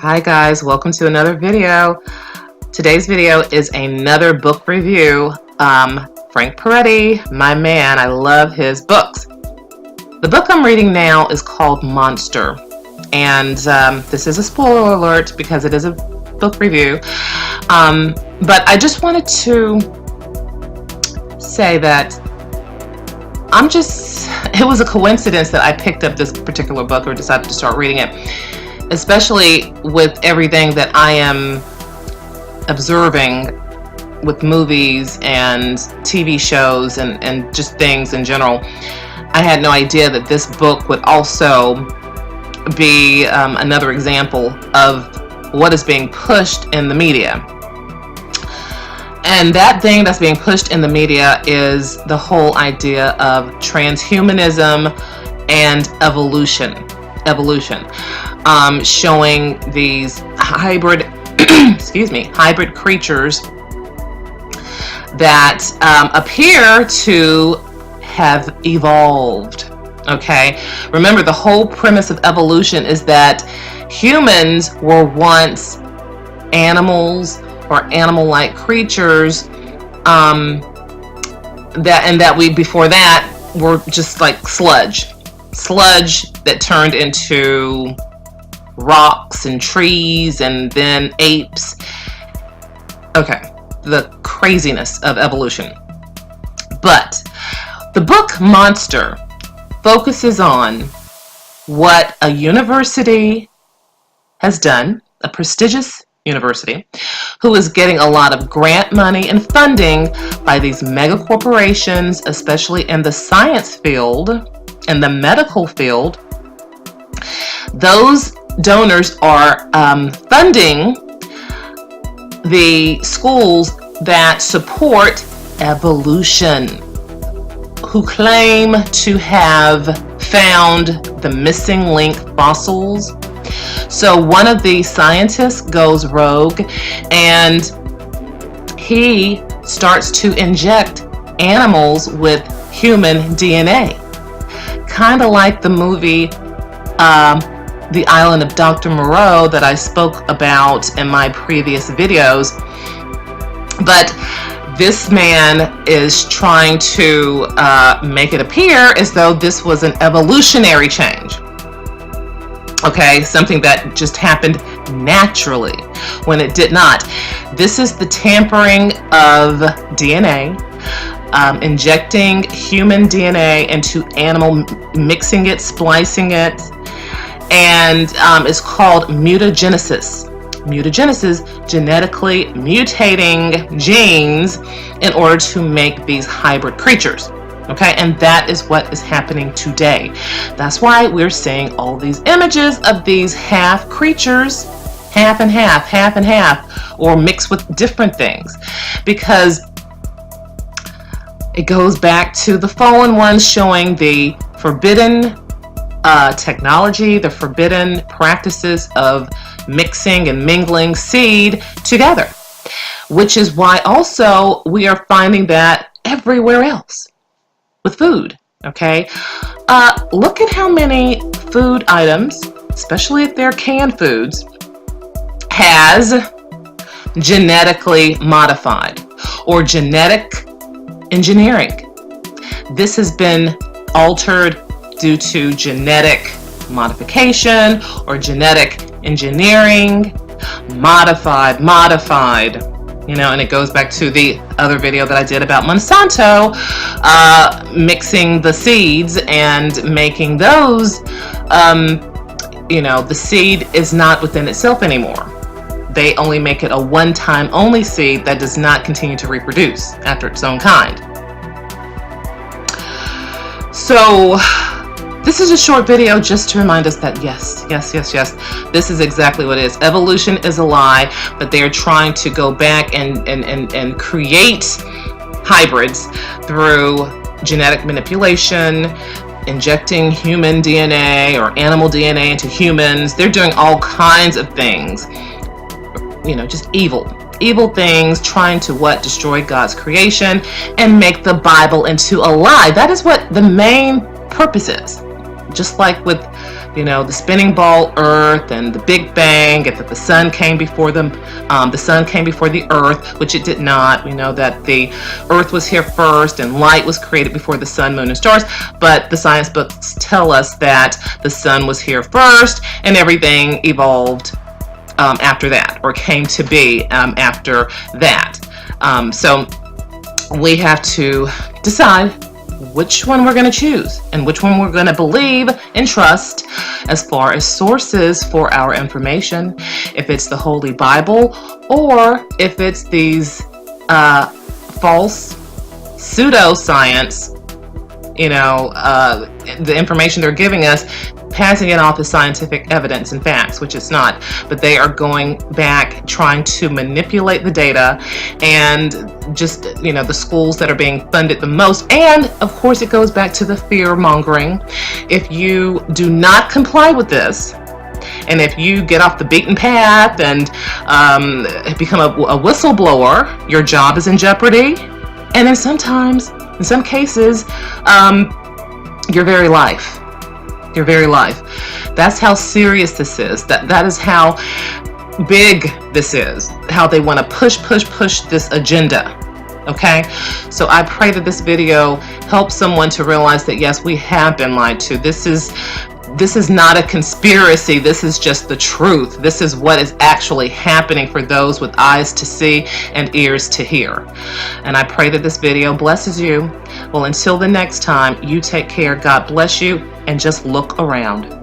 Hi guys, welcome to another video. Today's video is another book review. Frank Peretti, my man, I love his books. The book I'm reading now is called Monster, and this is a spoiler alert because it is a book review. But I just wanted to say that it was a coincidence that I picked up this particular book or decided to start reading it, especially with everything that I am observing with movies and TV shows and just things in general. I had no idea that this book would also be another example of what is being pushed in the media. And that thing that's being pushed in the media is the whole idea of transhumanism and evolution, showing these hybrid hybrid creatures that appear to have evolved. Okay, remember, the whole premise of evolution is that humans were once animals or animal-like creatures, that we before that were just like sludge that turned into rocks and trees and then apes. Okay, the craziness of evolution. But the book Monster focuses on what a university has done, a prestigious university, who is getting a lot of grant money and funding by these mega corporations, especially in the science field and the medical field. Those donors are funding the schools that support evolution, who claim to have found the missing link fossils. So one of the scientists goes rogue and he starts to inject animals with human DNA. Kind of like the movie The Island of Dr. Moreau that I spoke about in my previous videos. But this man is trying to make it appear as though this was an evolutionary change. Okay, something that just happened naturally when it did not. This is the tampering of DNA, injecting human DNA into animal, mixing it, splicing it, and it's called mutagenesis. Mutagenesis, genetically mutating genes in order to make these hybrid creatures. Okay, and that is what is happening today. That's why we're seeing all these images of these half creatures, half and half, or mixed with different things, because it goes back to the fallen ones showing the forbidden technology, the forbidden practices of mixing and mingling seed together, which is why also we are finding that everywhere else with food. Okay, look at how many food items, especially if they're canned foods, has genetically modified or genetic engineering. This has been altered due to genetic modification or genetic engineering, modified, and it goes back to the other video that I did about Monsanto, mixing the seeds and making those, the seed is not within itself anymore. They only make it a one-time only seed that does not continue to reproduce after its own kind. So this is a short video just to remind us that yes, this is exactly what it is. Evolution is a lie, but they are trying to go back and create hybrids through genetic manipulation, injecting human DNA or animal DNA into humans. They're doing all kinds of things, just evil things, trying to destroy God's creation and make the Bible into a lie. That is what the main purpose is. Just like with the spinning ball Earth and the Big Bang, and that the sun came before the Earth, which it did not. We know that the Earth was here first and light was created before the sun, moon, and stars, but the science books tell us that the sun was here first and everything evolved after that, or came to be after that. So we have to decide which one we're going to choose and which one we're going to believe and trust as far as sources for our information. If it's the Holy Bible, or if it's these false pseudoscience, the information they're giving us, passing it off as scientific evidence and facts, which it's not. But they are going back, trying to manipulate the data, and just, the schools that are being funded the most. And of course, it goes back to the fear mongering. If you do not comply with this, and if you get off the beaten path and become a whistleblower, your job is in jeopardy. And then sometimes, in some cases, your very life. Your very life. That's how serious this is. That is how big this is. How they want to push this agenda. Okay? So I pray that this video helps someone to realize that yes, we have been lied to. This is not a conspiracy. This is just the truth. This is what is actually happening for those with eyes to see and ears to hear. And I pray that this video blesses you. Well, until the next time, you take care. God bless you, and just look around.